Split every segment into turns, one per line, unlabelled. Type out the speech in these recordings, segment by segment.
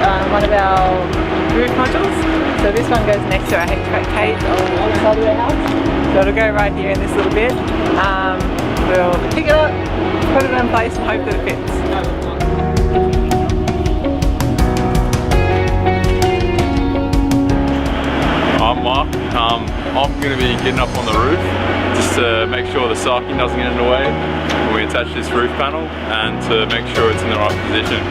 one of our roof modules. So this one goes next to our HVAC cage on the other side of the house. So it'll go right here in this little bit. We'll pick it up, put it in place and hope that it fits.
I'm Mark. I'm going to be getting up on the roof just to make sure the socking doesn't get in the way when we attach this roof panel and to make sure it's in the right position.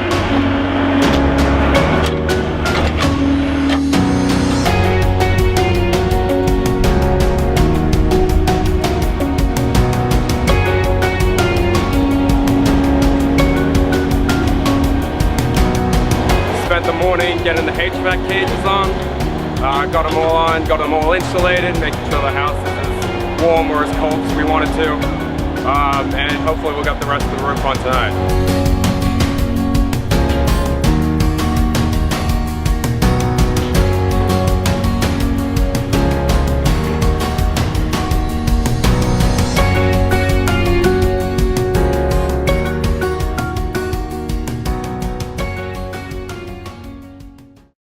Spent the morning getting the HVAC cages on. Got them all on, got them all insulated, making sure the house is as warm or as cold as we want it to. And hopefully we'll get the rest of the roof on tonight.